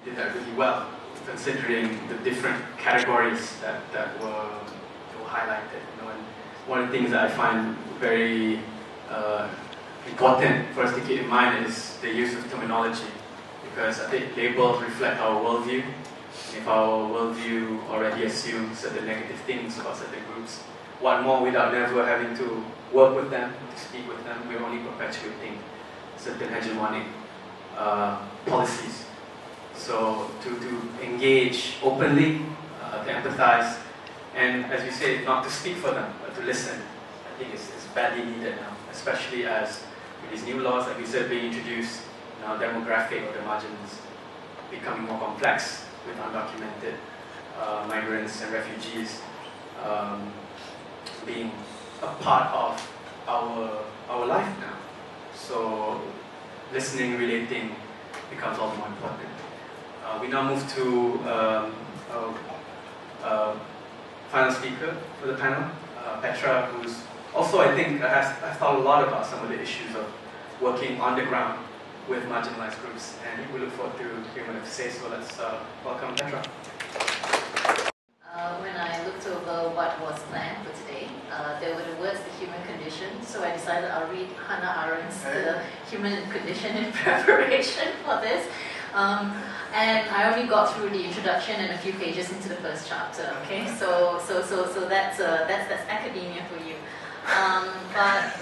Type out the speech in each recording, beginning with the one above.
You did that really well, considering the different categories that were highlighted. You know, and one of the things that I find very important for us to keep in mind is the use of terminology, because I think labels reflect our worldview. If our worldview already assumes certain negative things about certain groups, what more without never having to work with them, to speak with them, we're only perpetuating certain hegemonic policies. So to engage openly, to empathize, and as you say, not to speak for them, but to listen, I think is badly needed now, especially as with these new laws, like you said, being introduced, now demographic or the margins becoming more complex with undocumented migrants and refugees being a part of our life now. So listening, relating becomes all the more important. We now move to final speaker for the panel, Petra, who's also, I think, has thought a lot about some of the issues of working on the ground with marginalized groups, and we look forward to hearing what you have to say. So let's welcome Petra. When I looked over what was planned for today, there were the words "the human condition," so I decided I'll read Hannah Arendt's "The Human Condition" in preparation for this. And I only got through the introduction and a few pages into the first chapter. Okay, so that's academia for you. But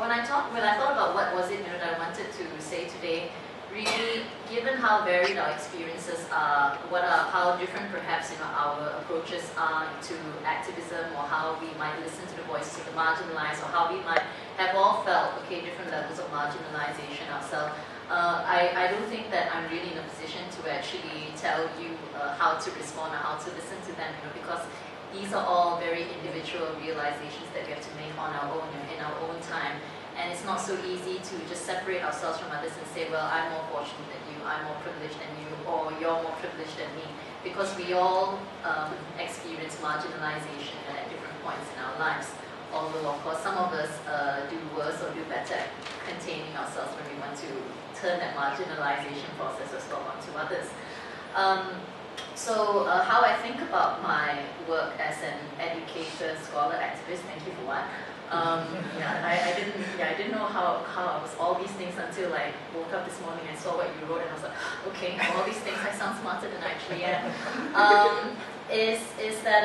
when I thought about what was it that I wanted to say today, really, given how varied our experiences are, how different perhaps our approaches are to activism, or how we might listen to the voices of the marginalized, or how we might have all felt different levels of marginalization ourselves. I don't think that I'm really in a position to actually tell you how to respond or how to listen to them, because these are all very individual realizations that we have to make on our own, in our own time. And it's not so easy to just separate ourselves from others and say, well, I'm more fortunate than you, I'm more privileged than you, or you're more privileged than me, because we all experience marginalization at different points in our lives. Although, of course, some of us do worse or do better at containing ourselves when we want to turn that marginalization process or stop onto others. So how I think about my work as an educator, scholar, activist, thank you for what. I didn't know how I was all these things until I woke up this morning and saw what you wrote, and I was like, okay, all these things, I sound smarter than I actually am. Is that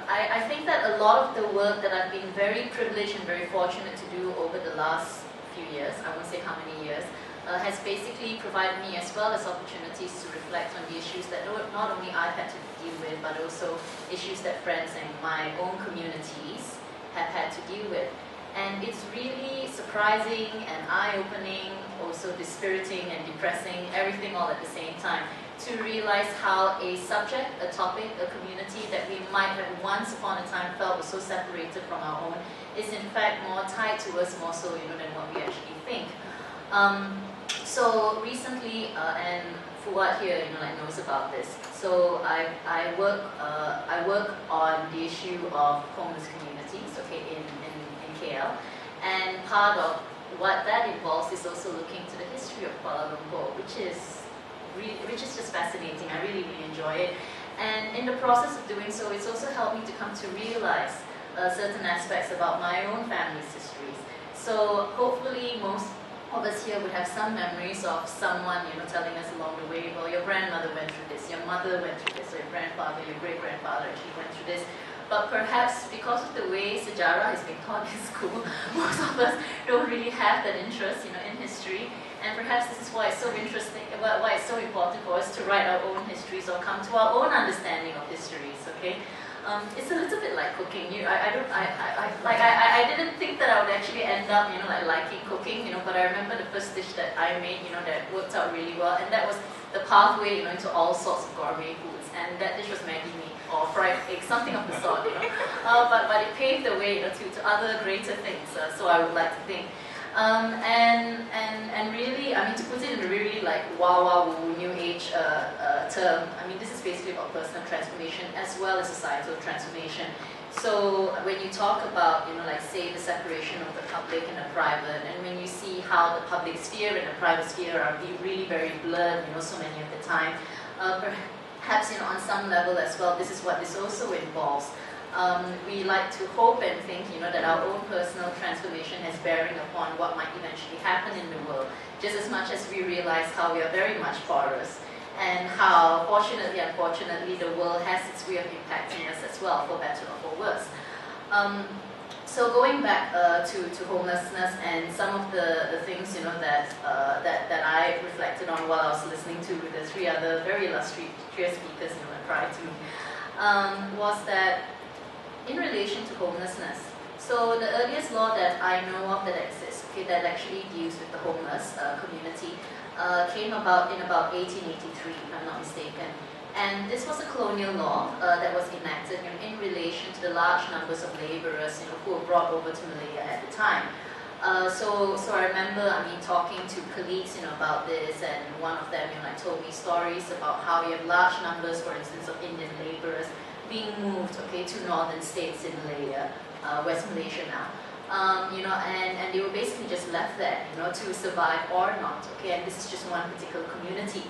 I think that a lot of the work that I've been very privileged and very fortunate to do over the last few years, I won't say how many years, has basically provided me as well as opportunities to reflect on the issues that not only I've had to deal with, but also issues that friends and my own communities have had to deal with. And it's really surprising and eye-opening, also dispiriting and depressing, everything all at the same time, to realize how a subject, a topic, a community that we might have once upon a time felt was so separated from our own is in fact more tied to us more so than what we actually think. So recently, and Fuad here knows about this. So I work on the issue of homeless communities, in KL, and part of what that involves is also looking to the history of Kuala Lumpur, which is just fascinating. I really enjoy it, and in the process of doing so, it's also helped me to come to realize certain aspects about my own family's histories. So hopefully most of us here would have some memories of someone telling us along the way, well, your grandmother went through this, your mother went through this, or your grandfather, your great-grandfather actually went through this. But perhaps because of the way sejarah is being taught in school, most of us don't really have that interest in history. And perhaps this is why it's so interesting, why it's so important for us to write our own histories or come to our own understanding of histories, It's a little bit like cooking. I didn't think that I would actually end up, liking cooking, but I remember the first dish that I made, that worked out really well, and that was the pathway, into all sorts of gourmet foods, and that dish was Maggi mee or fried egg, something of the sort, but it paved the way, to other greater things. So I would like to think. And really, to put it in a really wow new age term, this is basically about personal transformation as well as societal transformation. So when you talk about, like say the separation of the public and the private, and when you see how the public sphere and the private sphere are really very blurred, so many of the time, perhaps, on some level as well, this is what this also involves. We like to hope and think, that our own personal transformation has bearing upon what might eventually happen in the world, just as much as we realize how we are very much porous, and how, fortunately, unfortunately, the world has its way of impacting us as well, for better or for worse. So going back to homelessness and some of the things, that I reflected on while I was listening to the three other very illustrious speakers, prior to me, was that in relation to homelessness. So the earliest law that I know of that exists, that actually deals with the homeless community, came about in about 1883, if I'm not mistaken. And this was a colonial law that was enacted in relation to the large numbers of laborers who were brought over to Malaya at the time. So I remember, talking to colleagues about this, and one of them told me stories about how you have large numbers, for instance, of Indian laborers being moved to northern states in Malaya, West Malaysia now. And they were basically just left there, to survive or not, and this is just one particular community.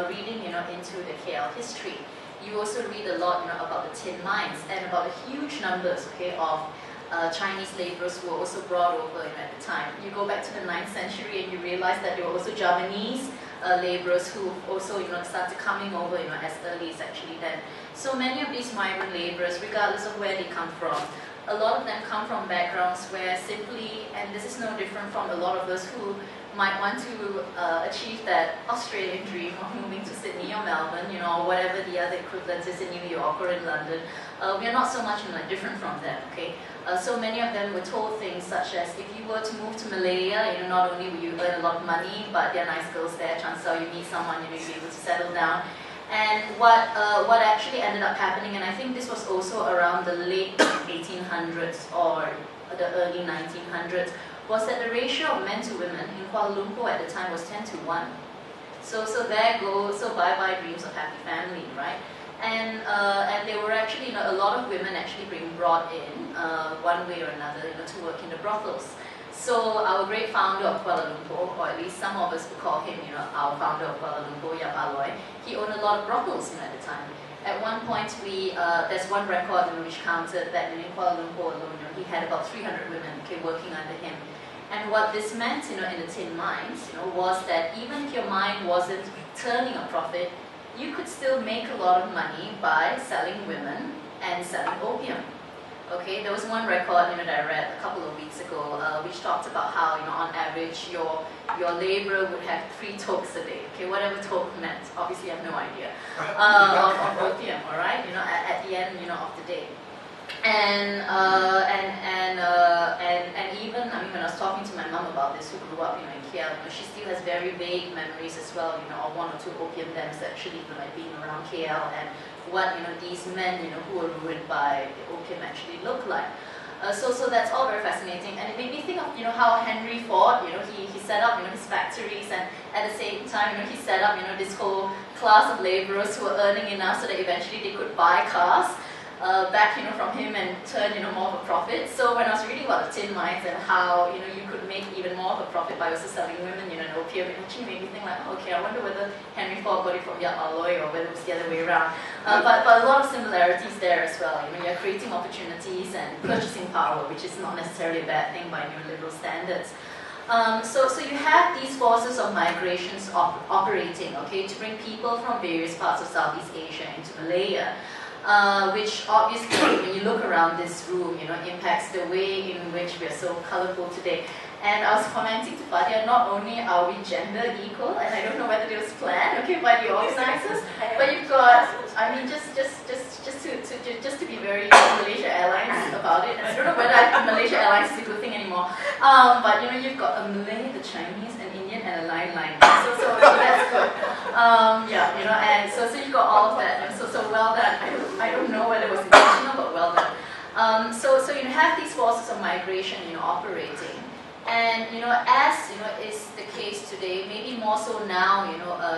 Reading, into the KL history, you also read a lot, about the tin mines and about the huge numbers, of Chinese laborers who were also brought over, at the time. You go back to the 9th century and you realize that there were also Javanese laborers who also, started coming over, as early as actually then. So many of these migrant laborers, regardless of where they come from, a lot of them come from backgrounds where simply, and this is no different from a lot of us who might want to achieve that Australian dream of moving to Sydney or Melbourne, or whatever the other equivalent is in New York or in London. We are not so much different from them, so many of them were told things such as, if you were to move to Malaya, not only will you earn a lot of money, but there are nice girls there, chances are you meet someone, you'll be able to settle down. And what actually ended up happening, and I think this was also around the late 1800s or the early 1900s, was that the ratio of men to women in Kuala Lumpur at the time was 10:1. So there goes, so bye-bye dreams of happy family, right? And there were actually, a lot of women actually being brought in, one way or another, to work in the brothels. So our great founder of Kuala Lumpur, or at least some of us would call him, our founder of Kuala Lumpur, Yap Aloy, he owned a lot of brothels, at the time. At one point, there's one record which counted that in Kuala Lumpur alone, he had about 300 women working under him. And what this meant, in the tin mines, was that even if your mine wasn't turning a profit, you could still make a lot of money by selling women and selling opium. There was one record, that I read a couple of weeks ago, which talked about how, on average, your laborer would have 3 tokes a day. Whatever toke meant, obviously I have no idea, of opium. All right, at the end, of the day. And even, when I was talking to my mum about this, who grew up, in KL, she still has very vague memories as well, of 1 or 2 opium dens actually, being around KL, and what, these men, who were ruined by the opium actually look like. So that's all very fascinating, and it made me think of, how Henry Ford, he set up, his factories, and at the same time, he set up, this whole class of laborers who were earning enough so that eventually they could buy cars. Back, from him and turn, more of a profit. So when I was reading about the tin mines and how, you could make even more of a profit by also selling women, and opium, it actually made me think like, okay, I wonder whether Henry Ford got it from Yap Aloy or whether it was the other way around. But a lot of similarities there as well. You're creating opportunities and purchasing power, which is not necessarily a bad thing by neoliberal standards. So you have these forces of migrations operating, to bring people from various parts of Southeast Asia into Malaya. Which obviously, when you look around this room, impacts the way in which we are so colorful today. And I was commenting to Fadia, not only are we gender equal, and I don't know whether it was planned, by the organizers, but you've got, just to be very Malaysia Airlines about it, and I don't know whether Malaysia Airlines is a good thing anymore, but you've got a Malay, the Chinese, an Indian, and a line. So that's good. And so you've got all of that, so well done. I don't know whether it was intentional, but well done. So you have these forces of migration, operating. And as is the case today, maybe more so now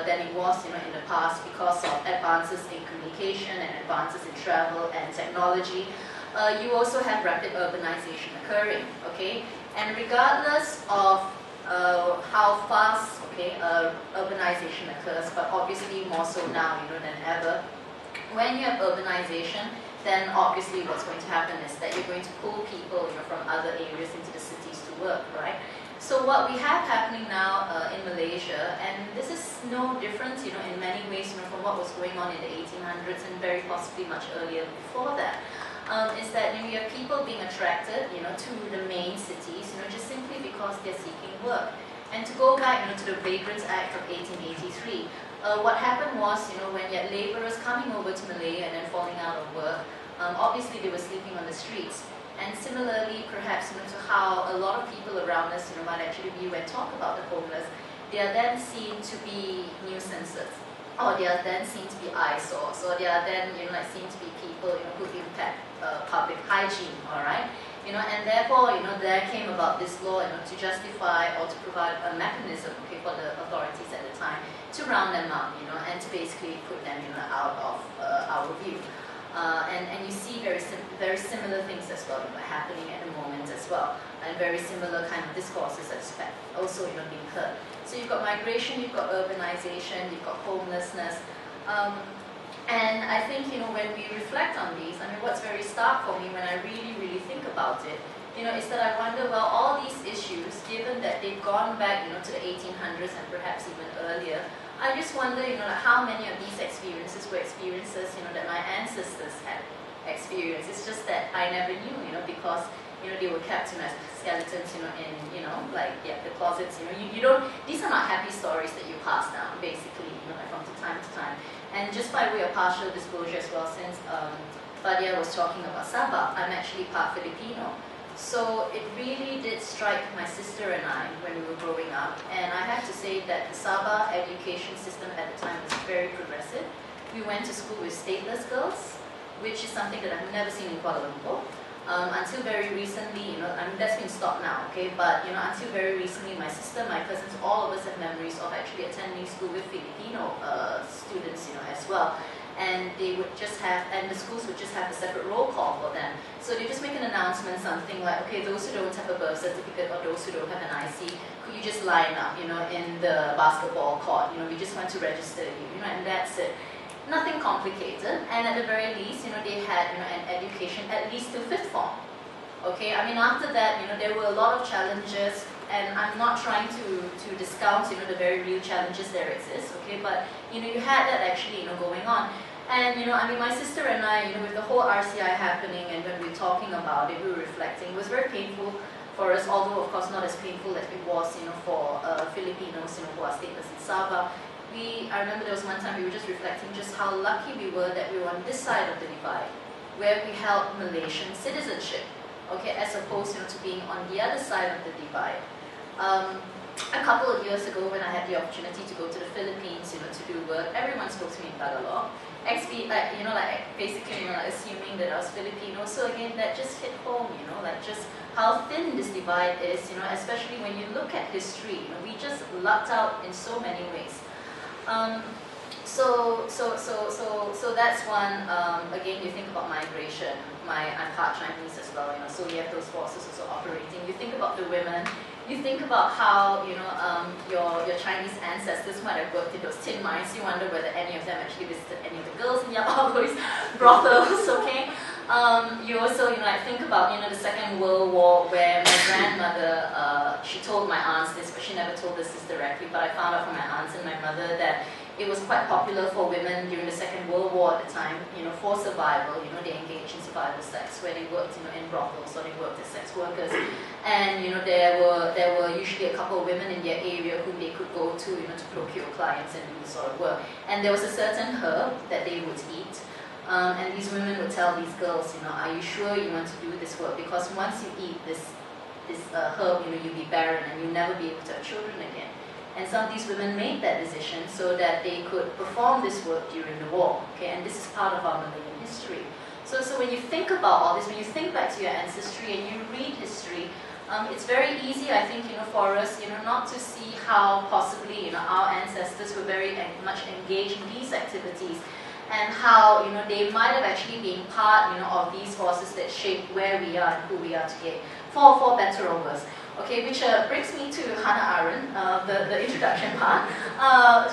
than it was in the past, because of advances in communication and advances in travel and technology, you also have rapid urbanization occurring. Okay, and regardless of how fast urbanization occurs, but obviously more so now than ever, when you have urbanization, then obviously what's going to happen is that you're going to pull people from other areas into the cities to work, right? So what we have happening now in Malaysia, and this is no different in many ways from what was going on in the 1800s and very possibly much earlier before that, is that you have people being attracted to the main cities just simply because they're seeking work. And to go back to the Vagrants Act of 1883, what happened was, when you had labourers coming over to Malaya and then falling out of work, obviously they were sleeping on the streets. And similarly, perhaps to how a lot of people around us might actually view and talk about the homeless, they are then seen to be nuisances, or they are then seen to be eyesores, or they are then seen to be people who impact public hygiene. All right. And therefore, there came about this law, to justify or to provide a mechanism, for the authorities at the time to round them up, and to basically put them, out of our view. And you see very similar things as well, happening at the moment as well, and very similar kind of discourses also, being heard. So you've got migration, you've got urbanization, you've got homelessness. And I think, when we reflect on these, what's very stark for me when I really, really think about it, is that I wonder, well, all these issues, given that they've gone back, to the 1800s and perhaps even earlier, I just wonder, how many of these experiences were experiences, that my ancestors had experienced. It's just that I never knew, because, they were kept, as skeletons, in, like, the closets, you don't, these are not happy stories that you pass down, basically, from time to time. And just by way of partial disclosure as well, since Fadia was talking about Sabah, I'm actually part Filipino. So it really did strike my sister and I when we were growing up. And I have to say that the Sabah education system at the time was very progressive. We went to school with stateless girls, which is something that I've never seen in Kuala Lumpur. Until very recently, that's been stopped now, okay? But, until very recently, my sister, my cousins, all of us have memories of actually attending school with Filipino students, as well. And they would just have, and the schools would just have a separate roll call for them. So they just make an announcement, something like, okay, those who don't have a birth certificate or those who don't have an IC, could you just line up, in the basketball court? We just want to register you, and that's it. Nothing complicated, and at the very least, they had, an education at least to 5th form. Okay, after that, there were a lot of challenges, and I'm not trying to discount, the very real challenges there exist. Okay, but you had that actually, going on. And my sister and I, with the whole RCI happening, and when we were talking about it, we were reflecting. It was very painful for us, although of course not as painful as it was, for Filipinos, who are stateless in Sabah. I remember there was one time we were just reflecting just how lucky we were that we were on this side of the divide, where we held Malaysian citizenship, okay, as opposed to being on the other side of the divide. A couple of years ago, when I had the opportunity to go to the Philippines, to do work, everyone spoke to me in Tagalog. Basically, assuming that I was Filipino. So again, that just hit home, just how thin this divide is, especially when you look at history. We just lucked out in so many ways. So that's one. Again, you think about migration. I'm part Chinese as well, so you have those forces also operating. You think about the women. You think about how your Chinese ancestors might have worked in those tin mines. You wonder whether any of them actually visited any of the girls in Yababo's brothels. Okay. You also think about the Second World War, where my grandmother she told my aunts this, but she never told us this directly. But I found out from my aunts and my mother that it was quite popular for women during the Second World War at the time, for survival. They engaged in survival sex, where they worked, in brothels, or they worked as sex workers. And there were usually a couple of women in their area whom they could go to, to procure clients and do this sort of work. And there was a certain herb that they would eat. And these women would tell these girls, are you sure you want to do this work? Because once you eat this herb, you'll be barren and you'll never be able to have children again. And some of these women made that decision so that they could perform this work during the war. Okay, and this is part of our Malayan history. So when you think about all this, when you think back to your ancestry and you read history, it's very easy, I think, for us, not to see how possibly, our ancestors were very much engaged in these activities, and how, they might have actually been part, of these forces that shape where we are and who we are today, for better or worse. Okay, which brings me to Hannah Arendt, the introduction part.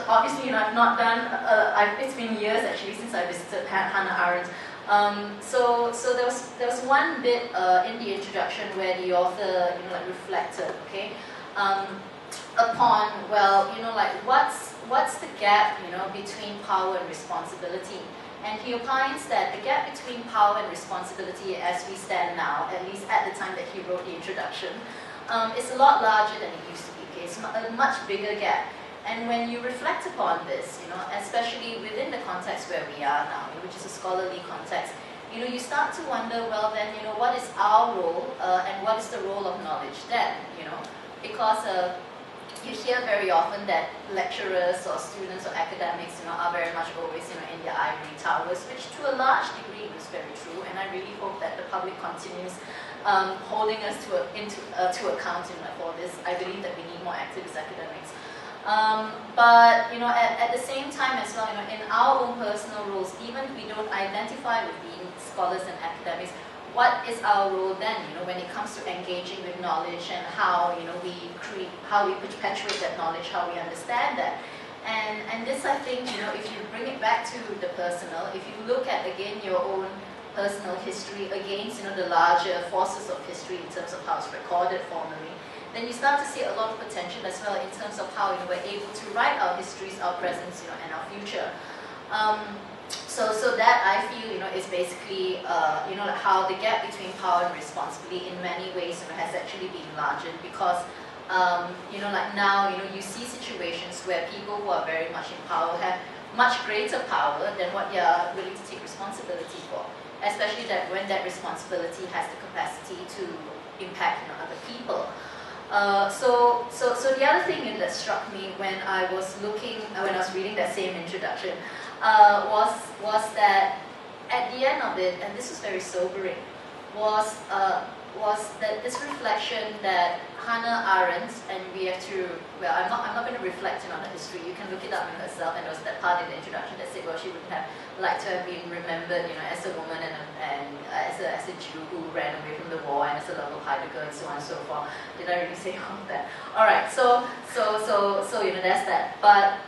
Obviously, I've not done, it's been years actually since I visited Hannah Arendt. So there was one bit in the introduction where the author, reflected, okay, upon, well, what's the gap, between power and responsibility. And he opines that the gap between power and responsibility as we stand now, at least at the time that he wrote the introduction, is a lot larger than it used to be. Okay? It's a much bigger gap. And when you reflect upon this, especially within the context where we are now, which is a scholarly context, you start to wonder, well then, what is our role and what is the role of knowledge then, because you hear very often that lecturers or students or academics, are very much always, in their ivory towers, which to a large degree is very true, and I really hope that the public continues holding us to account for this. I believe that we need more activist academics. But at the same time as well, in our own personal roles, even if we don't identify with being scholars and academics, what is our role then? When it comes to engaging with knowledge and how how we perpetuate that knowledge, how we understand that, and this I think if you bring it back to the personal, if you look at again your own personal history against the larger forces of history in terms of how it's recorded formally, then you start to see a lot of potential as well in terms of how we're able to write our histories, our presence, and our future. So that I feel is basically how the gap between power and responsibility in many ways has actually been larger, because like now you see situations where people who are very much in power have much greater power than what they are willing to take responsibility for, especially that when that responsibility has the capacity to impact other people. So the other thing that struck me when I was reading that same introduction was that at the end of it, and this was very sobering, was that this reflection that Hannah Arendt, and we have to, well, I'm not going to reflect on the history, you can look it up in herself, and there was that part in the introduction that said, well, she wouldn't have liked to have been remembered, as a woman and as a Jew who ran away from the war, and as a love of Heidegger, and so on and so forth. Did I really say all of that? Alright, so that's that. But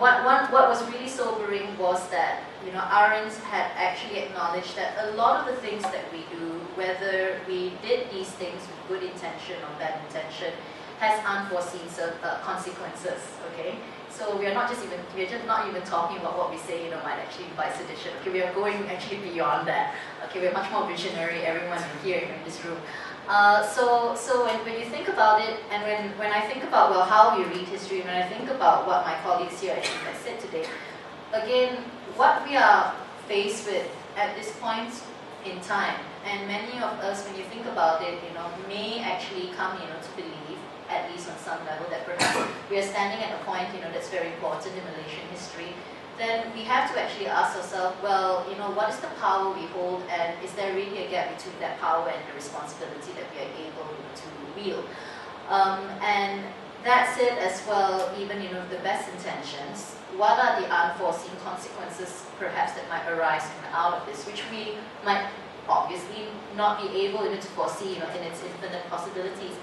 what was really sobering was that, Arendt had actually acknowledged that a lot of the things that we do, whether we did these things with good intention or bad intention, has unforeseen consequences, okay? So we're just not even talking about what we say, might actually invite sedition. Okay, we are going actually beyond that. Okay, we're much more visionary, everyone here in this room. So when you think about it, and when I think about, well, how we read history, when I think about what my colleagues here actually have said today, again, what we are faced with at this point in time, and many of us, when you think about it, may actually come, to believe, at least on some level, that perhaps we are standing at a point, that's very important in Malaysian history, then we have to actually ask ourselves, well, what is the power we hold, and is there really a gap between that power and the responsibility that we are able to wield? And that's it as well, even, the best intentions. What are the unforeseen consequences, perhaps, that might arise out of this, which we might obviously not be able to foresee, in its infinite possibilities.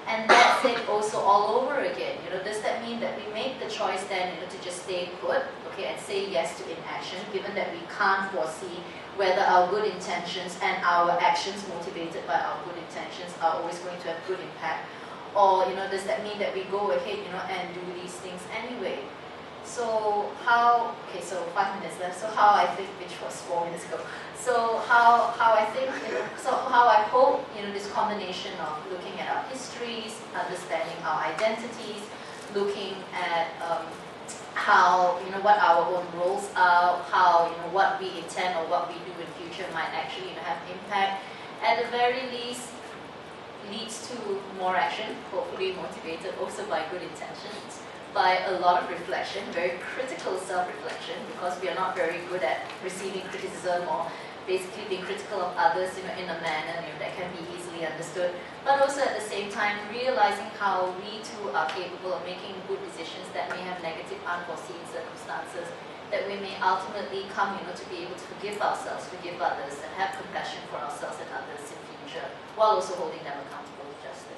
And that's it also all over again. Does that mean that we make the choice then, to just stay put, okay, and say yes to inaction, given that we can't foresee whether our good intentions and our actions motivated by our good intentions are always going to have good impact? Or, does that mean that we go ahead, and do these things anyway? So how, okay, so 5 minutes left, so how I think, which was 4 minutes ago, so how I think, so how I hope, this combination of looking at our histories, understanding our identities, looking at how, what our own roles are, how, what we intend or what we do in future might actually have impact, at the very least, leads to more action, hopefully motivated also by good intentions, by a lot of reflection, very critical self-reflection, because we are not very good at receiving criticism or basically being critical of others, in a manner that can be easily understood. understood, but also at the same time realizing how we too are capable of making good decisions that may have negative unforeseen circumstances, that we may ultimately come, to be able to forgive ourselves, forgive others, and have compassion for ourselves and others in future, while also holding them accountable to justice.